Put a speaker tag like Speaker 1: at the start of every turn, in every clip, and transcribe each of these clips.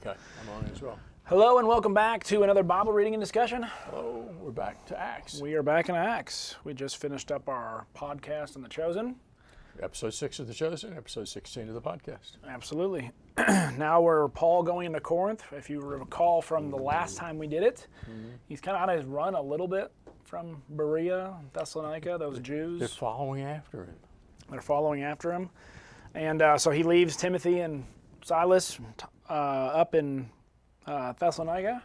Speaker 1: Okay, I'm on as well.
Speaker 2: Hello and welcome back to another Bible reading and discussion.
Speaker 1: Hello, we're back to Acts.
Speaker 2: We are back in Acts. We just finished up our podcast on The Chosen.
Speaker 1: Episode 6 of The Chosen, episode 16 of the podcast.
Speaker 2: Absolutely. Now we're Paul going into Corinth. If you recall from the last time we did it, he's kind of on his run a little bit from Berea, Thessalonica, those Jews.
Speaker 1: They're following after him.
Speaker 2: They're following after him. And so he leaves Timothy and Silas up in Thessalonica,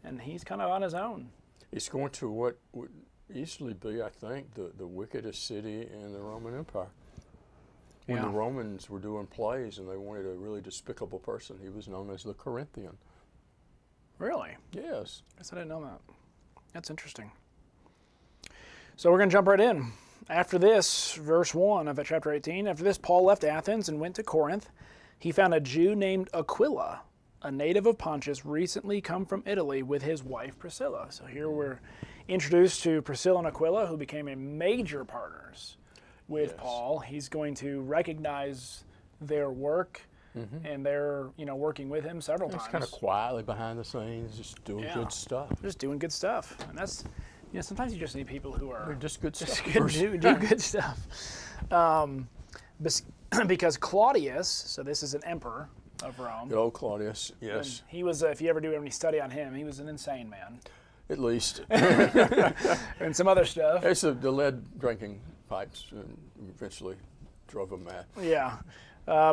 Speaker 2: and he's kind of on his own.
Speaker 1: He's going to what would easily be, I think, the wickedest city in the Roman Empire. When the Romans were doing plays and they wanted a really despicable person, he was known as the Corinthian.
Speaker 2: Really?
Speaker 1: Yes.
Speaker 2: I guess I didn't know that. That's interesting. So we're going to jump right in. After this, verse 1 of chapter 18, after this, Paul left Athens and went to Corinth. He found a Jew named Aquila, a native of Pontus, recently come from Italy with his wife Priscilla. So here we're introduced to Priscilla and Aquila, who became a major partners with Paul. He's going to recognize their work, and they're working with him several times.
Speaker 1: He's kind of quietly behind the scenes, just doing good stuff.
Speaker 2: Just doing good stuff, and that's sometimes you just need people who are
Speaker 1: They're just good stuff.
Speaker 2: do good stuff. Because Claudius, so this is an emperor of Rome.
Speaker 1: Good old Claudius, yes.
Speaker 2: And he was, if you ever do any study on him, he was an insane man.
Speaker 1: At least.
Speaker 2: And some other stuff.
Speaker 1: It's the lead drinking pipes and eventually drove him mad.
Speaker 2: Yeah.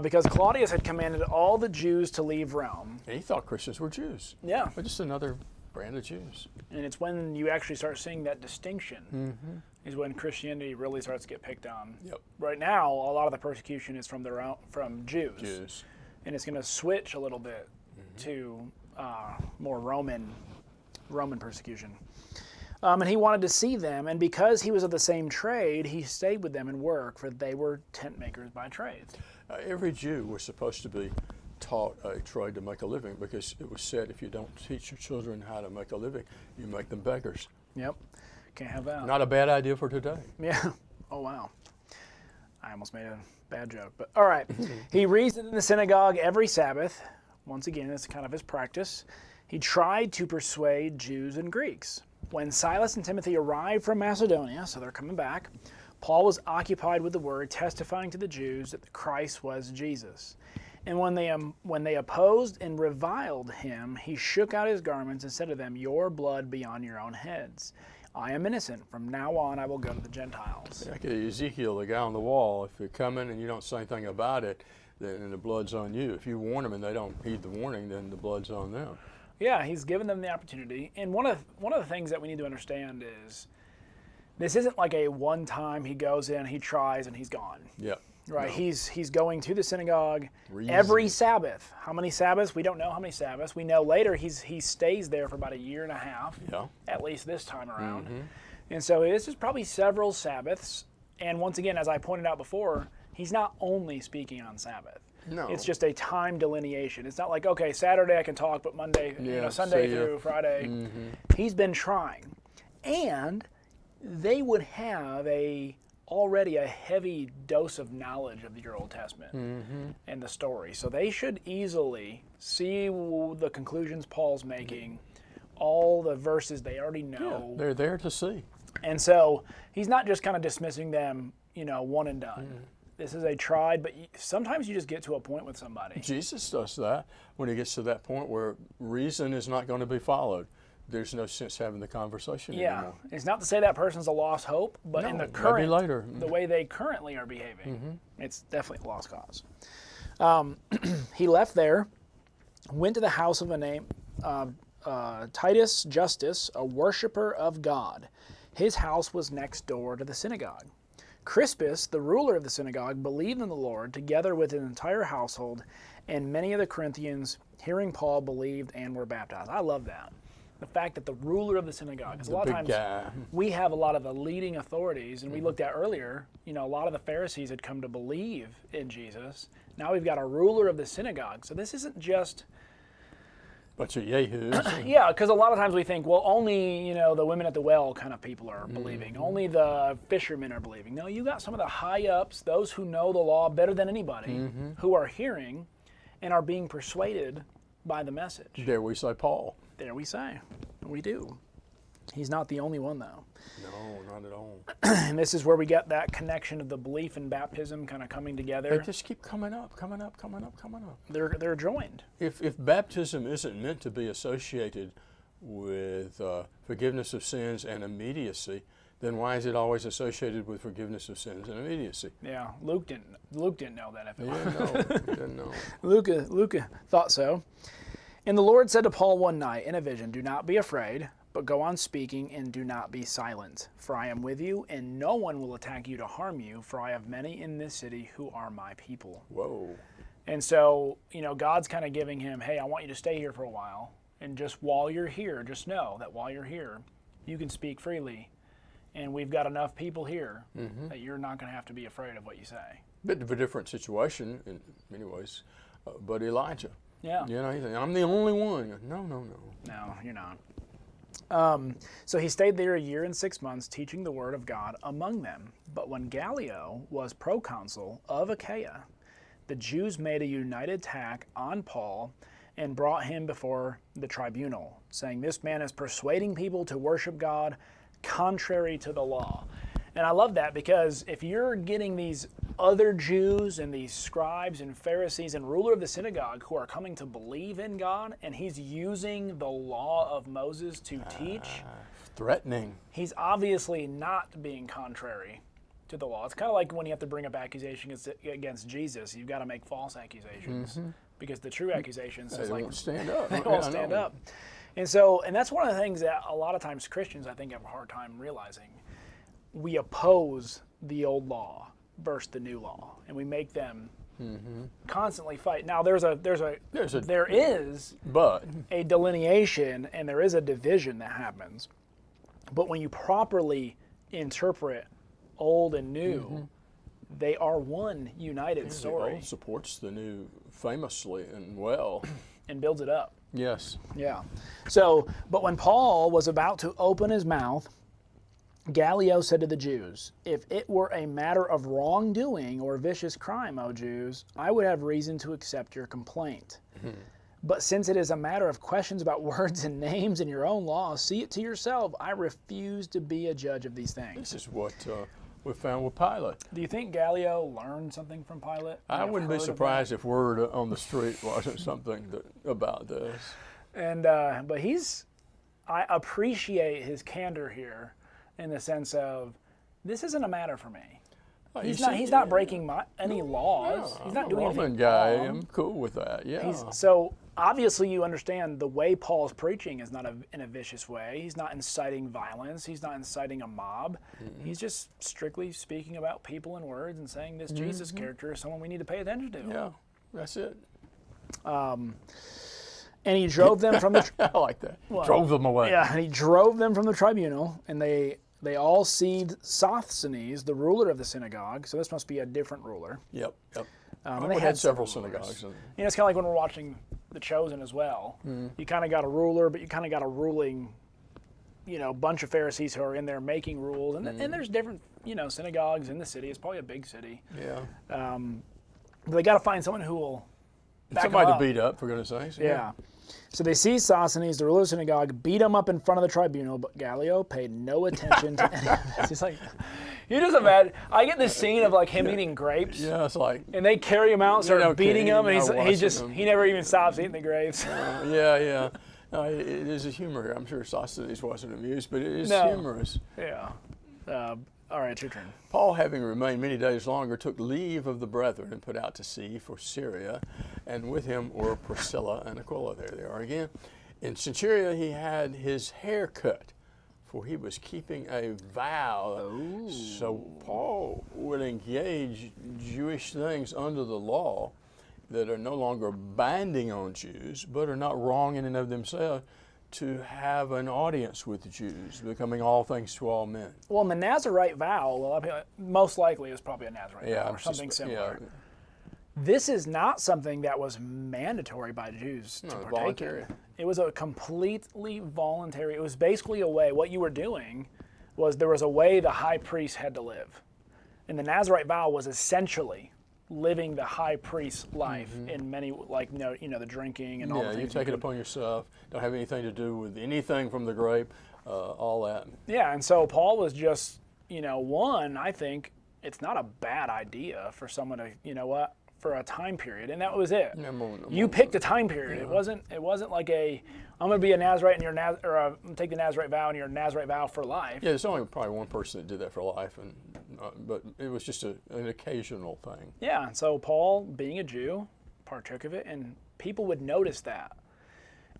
Speaker 2: Because Claudius had commanded all the Jews to leave Rome.
Speaker 1: And he thought Christians were Jews.
Speaker 2: Yeah.
Speaker 1: But just another brand of Jews.
Speaker 2: And it's when you actually start seeing that distinction is when Christianity really starts to get picked on.
Speaker 1: Yep.
Speaker 2: Right now, a lot of the persecution is from from Jews.
Speaker 1: Jews.
Speaker 2: And it's going to switch a little bit to more Roman persecution. And he wanted to see them, and because he was of the same trade, he stayed with them and worked, for they were tent makers by trade.
Speaker 1: Every Jew was supposed to be taught a trade to make a living, because it was said if you don't teach your children how to make a living, you make them beggars.
Speaker 2: Yep. Can't have that.
Speaker 1: Not a bad idea for today.
Speaker 2: Yeah. Oh, wow. I almost made a bad joke, but all right. He reasoned in the synagogue every Sabbath. Once again, it's kind of his practice. He tried to persuade Jews and Greeks. When Silas and Timothy arrived from Macedonia, so they're coming back, Paul was occupied with the word, testifying to the Jews that the Christ was Jesus. And when they opposed and reviled him, he shook out his garments and said to them, "Your blood be on your own heads. I am innocent. From now on, I will go to the Gentiles."
Speaker 1: Like Ezekiel, the guy on the wall, if you're coming and you don't say anything about it, then the blood's on you. If you warn them and they don't heed the warning, then the blood's on them.
Speaker 2: Yeah, he's given them the opportunity. And one of the things that we need to understand is this isn't like a one time he goes in, he tries, and he's gone.
Speaker 1: Yeah.
Speaker 2: Right,
Speaker 1: No.
Speaker 2: He's going to the synagogue every Sabbath. How many Sabbaths? We don't know how many Sabbaths. We know later he stays there for about a year and a half, at least this time around. And so this is probably several Sabbaths. And once again, as I pointed out before, he's not only speaking on Sabbath.
Speaker 1: No.
Speaker 2: It's just a time delineation. It's not like, okay, Saturday I can talk, but Monday, Sunday through Friday. He's been trying. And they would have already a heavy dose of knowledge of your Old Testament and the story. So they should easily see the conclusions Paul's making, all the verses they already know.
Speaker 1: Yeah, they're there to see.
Speaker 2: And so he's not just kind of dismissing them, one and done. This is a tried, but sometimes you just get to a point with somebody.
Speaker 1: Jesus does that when he gets to that point where reason is not going to be followed. There's no sense having the conversation anymore.
Speaker 2: It's not to say that person's a lost hope, but in the current,
Speaker 1: later.
Speaker 2: the way they currently are behaving, it's definitely a lost cause. He left there, went to the house of a name Titus Justus, a worshiper of God. His house was next door to the synagogue. Crispus, the ruler of the synagogue, believed in the Lord, together with his entire household, and many of the Corinthians, hearing Paul, believed and were baptized. I love that. The fact that the ruler of the synagogue, because a lot of times we have a lot of the leading authorities, and we looked at earlier, a lot of the Pharisees had come to believe in Jesus. Now we've got a ruler of the synagogue. So this isn't just
Speaker 1: bunch of yahoos.
Speaker 2: Yeah, because a lot of times we think, well, only the women at the well kind of people are believing. Only the fishermen are believing. No, you got some of the high ups, those who know the law better than anybody, who are hearing and are being persuaded by the message.
Speaker 1: Dare we say Paul?
Speaker 2: There we say. We do. He's not the only one, though.
Speaker 1: No, not at all.
Speaker 2: And this is where we get that connection of the belief and baptism kind of coming together.
Speaker 1: They just keep coming up.
Speaker 2: They're joined.
Speaker 1: If baptism isn't meant to be associated with forgiveness of sins and immediacy, then why is it always associated with forgiveness of sins and immediacy?
Speaker 2: Yeah, Luke didn't know that.
Speaker 1: He didn't know.
Speaker 2: Luke thought so. And the Lord said to Paul one night in a vision, "Do not be afraid, but go on speaking and do not be silent. For I am with you, and no one will attack you to harm you, for I have many in this city who are my people."
Speaker 1: Whoa.
Speaker 2: And so, God's kind of giving him, hey, I want you to stay here for a while. And just while you're here, just know that while you're here, you can speak freely. And we've got enough people here that you're not going to have to be afraid of what you say.
Speaker 1: Bit of a different situation in many ways, but Elijah.
Speaker 2: Yeah.
Speaker 1: He's like, I'm the only one. No.
Speaker 2: No, you're not. So he stayed there 1 year and 6 months, teaching the word of God among them. But when Gallio was proconsul of Achaia, the Jews made a united attack on Paul and brought him before the tribunal, saying, "This man is persuading people to worship God contrary to the law." And I love that, because if you're getting these other Jews and these scribes and Pharisees and ruler of the synagogue who are coming to believe in God, and he's using the law of Moses to teach,
Speaker 1: Threatening.
Speaker 2: he's obviously not being contrary to the law. It's kind of like when you have to bring up accusations against Jesus, you've got to make false accusations, because the true accusations
Speaker 1: They won't stand up.
Speaker 2: they won't stand up. And that's one of the things that a lot of times Christians, I think, have a hard time realizing. We oppose the old law versus the new law, and we make them constantly fight. Now, there is
Speaker 1: But
Speaker 2: a delineation and there is a division that happens, but when you properly interpret old and new, they are one united story.
Speaker 1: The old supports the new famously and well.
Speaker 2: And builds it up.
Speaker 1: Yes.
Speaker 2: Yeah. So, but when Paul was about to open his mouth, Gallio said to the Jews, "If it were a matter of wrongdoing or vicious crime, O Jews, I would have reason to accept your complaint. But since it is a matter of questions about words and names in your own law, see it to yourself. I refuse to be a judge of these things."
Speaker 1: This is what we found with Pilate.
Speaker 2: Do you think Gallio learned something from Pilate?
Speaker 1: I wouldn't be surprised if word on the street wasn't something about this.
Speaker 2: And but I appreciate his candor here, in the sense of, this isn't a matter for me. He's not breaking any laws.
Speaker 1: Yeah,
Speaker 2: he's not
Speaker 1: I'm
Speaker 2: doing
Speaker 1: a
Speaker 2: anything
Speaker 1: Roman guy.
Speaker 2: wrong.
Speaker 1: I'm cool with that. Yeah.
Speaker 2: So obviously you understand the way Paul's preaching is not in a vicious way. He's not inciting violence. He's not inciting a mob. He's just strictly speaking about people and words and saying this Jesus character is someone we need to pay attention to.
Speaker 1: Yeah, that's it.
Speaker 2: And he drove them from the...
Speaker 1: I like that. Drove them away.
Speaker 2: Yeah, and he drove them from the tribunal, and they all seized Sosthenes, the ruler of the synagogue. So this must be a different ruler.
Speaker 1: Yep.
Speaker 2: And
Speaker 1: they had several
Speaker 2: rulers.
Speaker 1: synagogues.
Speaker 2: It's kind of like when we're watching The Chosen as well. You kind of got a ruler, but you kind of got a ruling, bunch of Pharisees who are in there making rules. And, and there's different, synagogues in the city. It's probably a big city.
Speaker 1: Yeah.
Speaker 2: But they got to find someone who will back
Speaker 1: Somebody
Speaker 2: them up.
Speaker 1: to beat up, for goodness sakes.
Speaker 2: Yeah. So they seized Sosthenes, the ruler of the synagogue, beat him up in front of the tribunal, but Gallio paid no attention to any of this. He's like, you just imagine, I get this scene of like him eating grapes.
Speaker 1: Yeah, it's like...
Speaker 2: And they carry him out and start beating him, and he never even stops eating the grapes.
Speaker 1: Yeah. No, it is a humor here. I'm sure Sosthenes wasn't amused, but it is humorous.
Speaker 2: Yeah. All right, it's your turn.
Speaker 1: Paul, having remained many days longer, took leave of the brethren and put out to sea for Syria, and with him were Priscilla and Aquila. There they are again. In Caesarea he had his hair cut, for he was keeping a vow. Oh. So Paul would engage Jewish things under the law that are no longer binding on Jews, but are not wrong in and of themselves, to have an audience with the Jews, becoming all things to all men.
Speaker 2: Well, in the Nazarite vow, most likely it was probably a Nazarite vow or something similar.
Speaker 1: Yeah.
Speaker 2: This is not something that was mandatory by Jews to partake in. It was a completely voluntary. It was basically a way. What you were doing was there was a way the high priest had to live. And the Nazarite vow was essentially living the high priest life in many, like, the drinking and all the things.
Speaker 1: Yeah, you take it upon yourself. Don't have anything to do with anything from the grape, all that.
Speaker 2: Yeah, and so Paul was just, one, I think it's not a bad idea for someone to, for a time period, and that was it. You picked a time period. Yeah. It wasn't like I'm going to be a Nazarite and you're take the Nazarite vow and you're a Nazarite vow for life.
Speaker 1: Yeah, there's only probably one person that did that for life, but it was just an occasional thing.
Speaker 2: Yeah, and so Paul, being a Jew, partook of it, and people would notice that.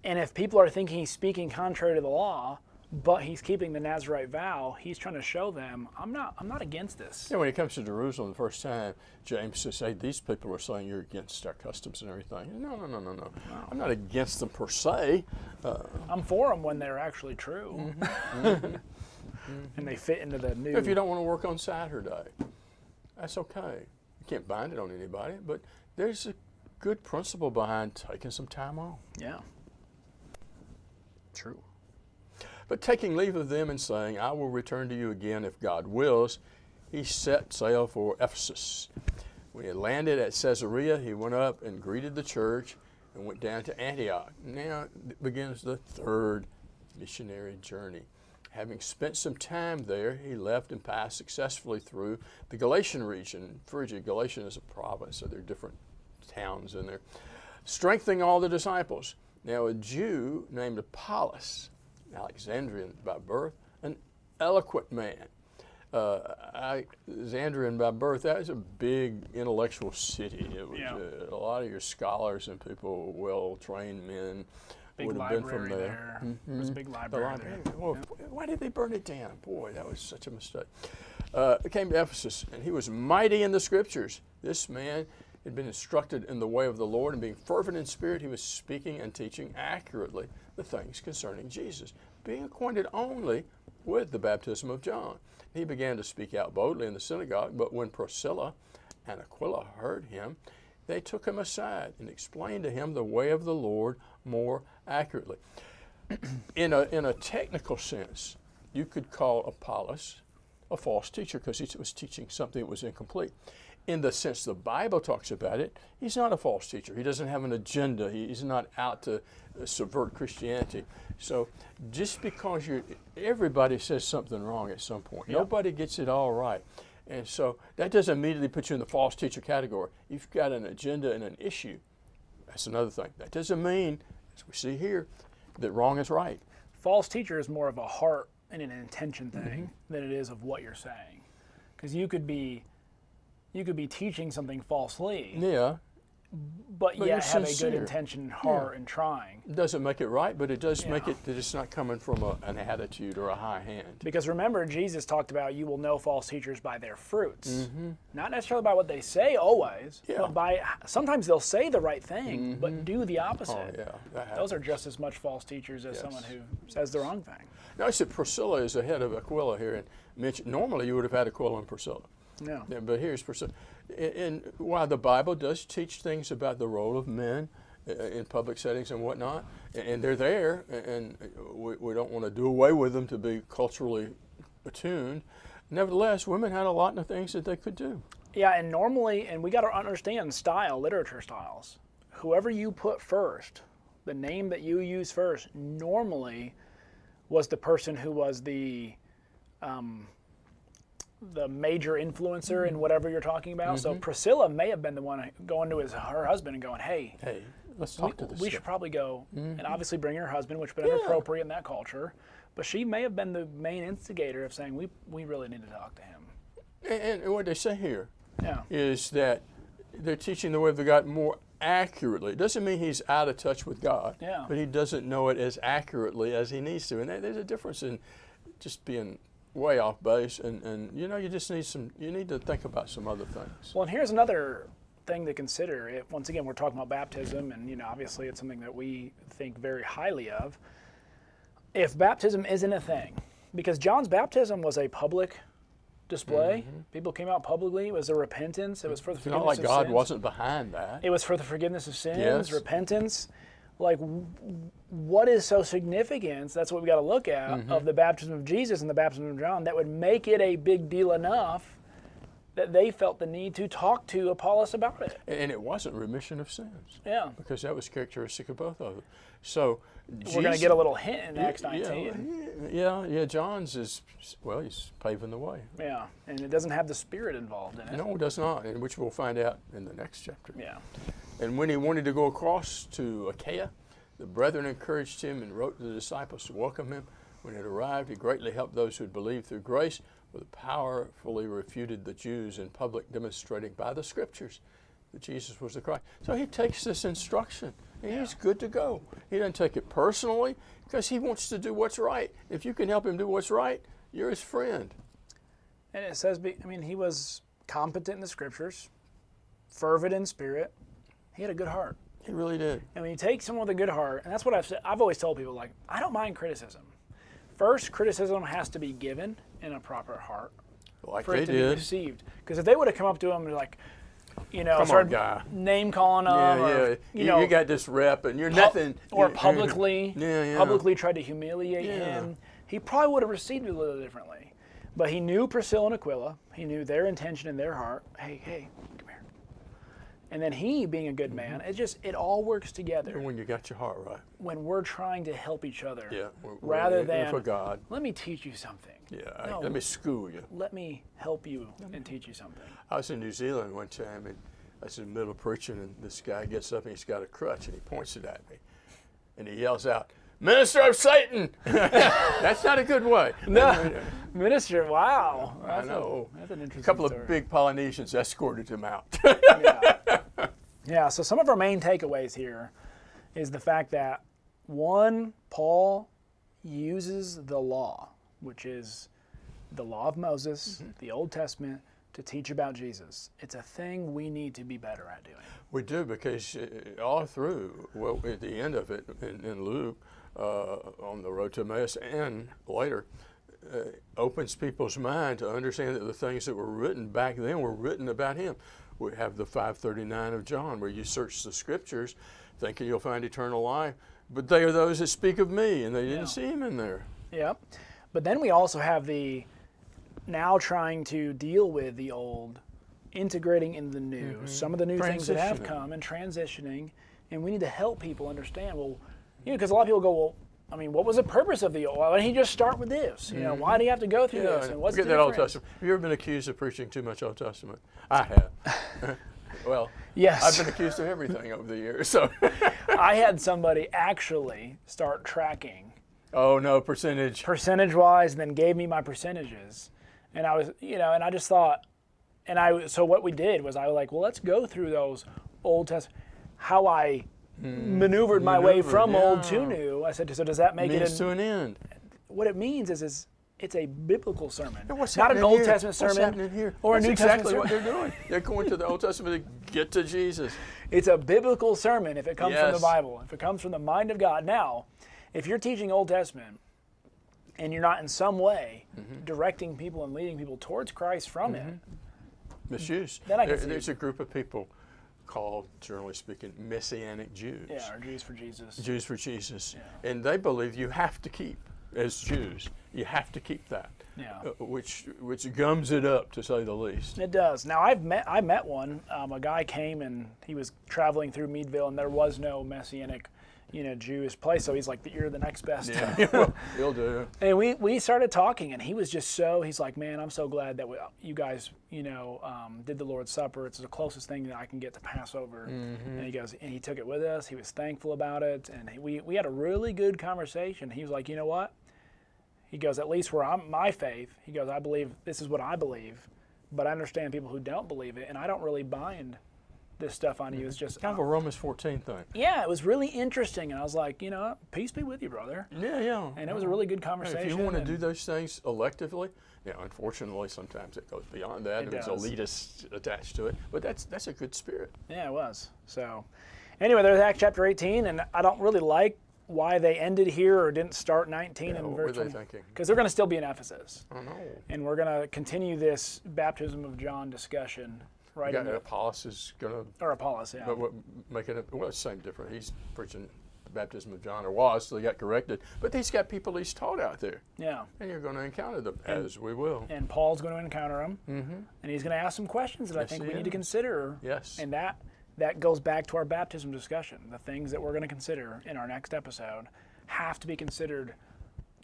Speaker 2: And if people are thinking he's speaking contrary to the law, but he's keeping the Nazarite vow, he's trying to show them, I'm not against this.
Speaker 1: Yeah, when he comes to Jerusalem the first time, James says, hey, these people are saying you're against our customs and everything. No. I'm not against them per se.
Speaker 2: I'm for them when they're actually true. And they fit into the new...
Speaker 1: If you don't want to work on Saturday, that's okay. You can't bind it on anybody, but there's a good principle behind taking some time off.
Speaker 2: Yeah. True.
Speaker 1: But taking leave of them and saying, I will return to you again if God wills, he set sail for Ephesus. When he landed at Caesarea, he went up and greeted the church and went down to Antioch. Now begins the third missionary journey. Having spent some time there, he left and passed successfully through the Galatian region. Phrygia, Galatia is a province, so there are different towns in there. Strengthening all the disciples. Now a Jew named Apollos, Alexandrian by birth, an eloquent man. Alexandrian by birth, that was a big intellectual city. It was a lot of your scholars and people, well-trained men, would have been from there.
Speaker 2: There was a big library there.
Speaker 1: Well, why did they burn it down? Boy, that was such a mistake. Came to Ephesus, and he was mighty in the Scriptures. This man had been instructed in the way of the Lord, and being fervent in spirit, he was speaking and teaching accurately the things concerning Jesus, being acquainted only with the baptism of John. He began to speak out boldly in the synagogue, but when Priscilla and Aquila heard him, they took him aside and explained to him the way of the Lord more accurately. In a technical sense, you could call Apollos a false teacher because he was teaching something that was incomplete. In the sense the Bible talks about it, he's not a false teacher. He doesn't have an agenda. He's not out to subvert Christianity. So just because everybody says something wrong at some point. Yep. Nobody gets it all right. And so that doesn't immediately put you in the false teacher category. You've got an agenda and an issue. That's another thing. That doesn't mean, as we see here, that wrong is right.
Speaker 2: False teacher is more of a heart and an intention thing than it is of what you're saying. Because you could be teaching something falsely.
Speaker 1: Yeah.
Speaker 2: But yet have a good intention, heart, and trying.
Speaker 1: It doesn't make it right, but it does make it that it's not coming from an attitude or a high hand.
Speaker 2: Because remember, Jesus talked about you will know false teachers by their fruits. Not necessarily by what they say always, but by sometimes they'll say the right thing, but do the opposite.
Speaker 1: Oh, yeah.
Speaker 2: Those are just as much false teachers as someone who says the wrong thing.
Speaker 1: Notice that Priscilla is ahead of Aquila here. And mentioned, normally you would have had Aquila and Priscilla.
Speaker 2: No.
Speaker 1: Yeah, but here's Priscilla. And while the Bible does teach things about the role of men in public settings and whatnot, and they're there, and we don't want to do away with them to be culturally attuned, nevertheless, women had a lot of things that they could do.
Speaker 2: Yeah, and normally, and we got to understand literature styles. Whoever you put first, the name that you use first, normally was the person who was the major influencer in whatever you're talking about. So Priscilla may have been the one going to her husband and going, hey,
Speaker 1: let's talk to this.
Speaker 2: We should probably go and obviously bring her husband, which would have been inappropriate in that culture. But she may have been the main instigator of saying, we really need to talk to him.
Speaker 1: And what they say here is that they're teaching the way of God more accurately. It doesn't mean he's out of touch with God, but he doesn't know it as accurately as he needs to. And there's a difference in just being way off base, and you just need to think about some other things.
Speaker 2: Well, and here's another thing to consider. Once again, we're talking about baptism, and obviously it's something that we think very highly of. If baptism isn't a thing, because John's baptism was a public display, people came out publicly. It was a repentance. It was for the forgiveness of sins.
Speaker 1: It's not like God wasn't behind that.
Speaker 2: It was for the forgiveness of sins, repentance. Like, what is so significant, that's what we got to look at, of the baptism of Jesus and the baptism of John, that would make it a big deal enough that they felt the need to talk to Apollos about it.
Speaker 1: And it wasn't remission of sins.
Speaker 2: Yeah.
Speaker 1: Because that was characteristic of both of them. So
Speaker 2: we're going to get a little hint in Acts 19.
Speaker 1: Yeah. John's is, well, he's paving the way.
Speaker 2: Yeah, and it doesn't have the Spirit involved in it.
Speaker 1: No, it does not, and which we'll find out in the next chapter.
Speaker 2: Yeah.
Speaker 1: And when he wanted to go across to Achaia, the brethren encouraged him and wrote to the disciples to welcome him. When it arrived, he greatly helped those who had believed through grace, with powerfully refuted the Jews in public, demonstrating by the Scriptures that Jesus was the Christ. So he takes this instruction, and he's good to go. He doesn't take it personally, because he wants to do what's right. If you can help him do what's right, you're his friend.
Speaker 2: And it says, he was competent in the Scriptures, fervent in spirit. He had a good heart.
Speaker 1: He really did.
Speaker 2: And when you take someone with a good heart, and that's what I've always told people, like, I don't mind criticism. First, criticism has to be given in a proper heart
Speaker 1: Like
Speaker 2: for
Speaker 1: they
Speaker 2: it to
Speaker 1: did.
Speaker 2: be received. Because if they would have come up to him and like,
Speaker 1: Come
Speaker 2: started
Speaker 1: on, guy.
Speaker 2: name calling them,
Speaker 1: you got this rep, and you're nothing.
Speaker 2: Or publicly
Speaker 1: publicly
Speaker 2: tried to humiliate him, he probably would have received it a little differently. But he knew Priscilla and Aquila. He knew their intention in their heart. Hey, come here. And then he, being a good man, it all works together.
Speaker 1: When you got your heart right.
Speaker 2: When we're trying to help each other.
Speaker 1: Yeah.
Speaker 2: Rather than,
Speaker 1: for God.
Speaker 2: Let me teach you something.
Speaker 1: Yeah.
Speaker 2: No,
Speaker 1: Let me school you.
Speaker 2: let me help you and teach you something.
Speaker 1: I was in New Zealand one time, and I was in the middle of preaching, and this guy gets up and he's got a crutch, and he points it at me, and he yells out, "Minister of Satan!" That's not a good way.
Speaker 2: No, minister. Wow,
Speaker 1: I know.
Speaker 2: That's an interesting
Speaker 1: A couple
Speaker 2: story.
Speaker 1: of big Polynesians escorted him out.
Speaker 2: Yeah. So some of our main takeaways here is the fact that one, Paul uses the law, which is the law of Moses, the Old Testament, to teach about Jesus. It's a thing we need to be better at doing.
Speaker 1: We do, because all through, well, at the end of it in Luke, on the road to Emmaus and later, opens people's mind to understand that the things that were written back then were written about him. We have the 539 of John, where you search the Scriptures thinking you'll find eternal life, but they are those that speak of me, and they didn't see him in there.
Speaker 2: Yeah. But then we also have the now trying to deal with the old, integrating in the new, some of the new things that have come and transitioning, and we need to help people understand, well, because a lot of people go, well, what was the purpose of the old? Why didn't he just start with this? Why do you have to go through this? And what's the
Speaker 1: Forget that Old
Speaker 2: difference?
Speaker 1: Testament. Have you ever been accused of preaching too much Old Testament? I have. Well,
Speaker 2: yes.
Speaker 1: I've been accused of everything over the years. So
Speaker 2: I had somebody actually start tracking.
Speaker 1: Oh no, percentage-wise,
Speaker 2: and then gave me my percentages. And I was, and I just thought, so what we did was I was like, well, let's go through those Old Testament, how I maneuvered my way from old to new. I said, so does that make
Speaker 1: means
Speaker 2: it
Speaker 1: to an end?
Speaker 2: What it means is it's a biblical sermon,
Speaker 1: What's
Speaker 2: not an
Speaker 1: happening
Speaker 2: Old
Speaker 1: here?
Speaker 2: Testament
Speaker 1: What's
Speaker 2: sermon
Speaker 1: happening here?
Speaker 2: or
Speaker 1: That's
Speaker 2: a New
Speaker 1: exactly
Speaker 2: Testament
Speaker 1: what
Speaker 2: sermon.
Speaker 1: they're doing. They're going to the Old Testament to get to Jesus.
Speaker 2: It's a biblical sermon if it comes from the
Speaker 1: Yes.
Speaker 2: Bible, if it comes from the mind of God. Now, if you're teaching Old Testament and you're not in some way directing people and leading people towards Christ from it,
Speaker 1: Misuse.
Speaker 2: Then I can see
Speaker 1: There's a group of people called, generally speaking, Messianic Jews.
Speaker 2: yeah, or Jews for Jesus.
Speaker 1: Jews for Jesus. And they believe you have to keep, as Jews, you have to keep that.
Speaker 2: Yeah.
Speaker 1: Which gums it up, to say the least.
Speaker 2: It does. Now I met one. A guy came and he was traveling through Meadville, and there was no Messianic, Jewish place. So he's like, "You're the next best."
Speaker 1: Yeah, well, he'll do.
Speaker 2: And we started talking, and he was just he's like, "Man, I'm so glad that you guys, did the Lord's Supper. It's the closest thing that I can get to Passover." And he goes, and he took it with us. He was thankful about it, and we had a really good conversation. He was like, "You know what?" He goes, "At least where my faith," he goes, "I believe this is what I believe, but I understand people who don't believe it, and I don't really bind this stuff on you. It's just
Speaker 1: Kind of a Romans 14 thing.
Speaker 2: Yeah, it was really interesting, and I was like, peace be with you, brother."
Speaker 1: Yeah.
Speaker 2: And it was a really good conversation.
Speaker 1: If you want to do those things electively, unfortunately, sometimes it goes beyond that, and there's elitists attached to it. But that's a good spirit.
Speaker 2: Yeah, it was. So, anyway, there's Acts chapter 18, and I don't really like why they ended here or didn't start 19 and
Speaker 1: What
Speaker 2: verse
Speaker 1: were they
Speaker 2: 20.
Speaker 1: thinking?
Speaker 2: Because they're going to still be in Ephesus.
Speaker 1: I know.
Speaker 2: And we're going to continue this baptism of John discussion right
Speaker 1: You
Speaker 2: in
Speaker 1: got Apollos is going to
Speaker 2: or Apollos, yeah.
Speaker 1: make it, well, it's the same different. He's preaching the baptism of John, or was, so he got corrected. But he's got people he's taught out there.
Speaker 2: Yeah.
Speaker 1: And you're going to encounter them, as we will.
Speaker 2: And Paul's going to encounter them. And he's going to ask some questions that I think we need to consider.
Speaker 1: Yes.
Speaker 2: And that goes back to our baptism discussion. The things that we're going to consider in our next episode have to be considered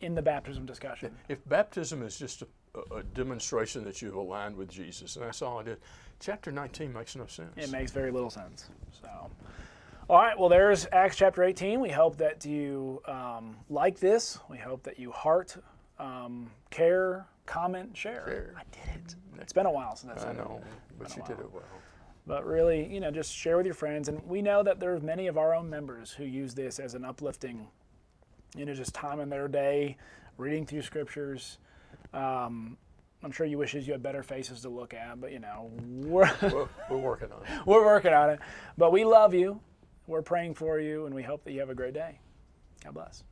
Speaker 2: in the baptism discussion.
Speaker 1: If baptism is just a demonstration that you've aligned with Jesus, and that's all it is, chapter 19 makes no sense.
Speaker 2: It makes very little sense. So, all right, well, there's Acts chapter 18. We hope that you like this. We hope that you heart, care, comment, share. I did it. It's been a while since I said it.
Speaker 1: I know, but you did it well.
Speaker 2: But really, just share with your friends. And we know that there's many of our own members who use this as an uplifting, just time in their day, reading through scriptures. I'm sure you wishes you had better faces to look at, but we're
Speaker 1: working on it.
Speaker 2: We're working on it. But we love you. We're praying for you, and we hope that you have a great day. God bless.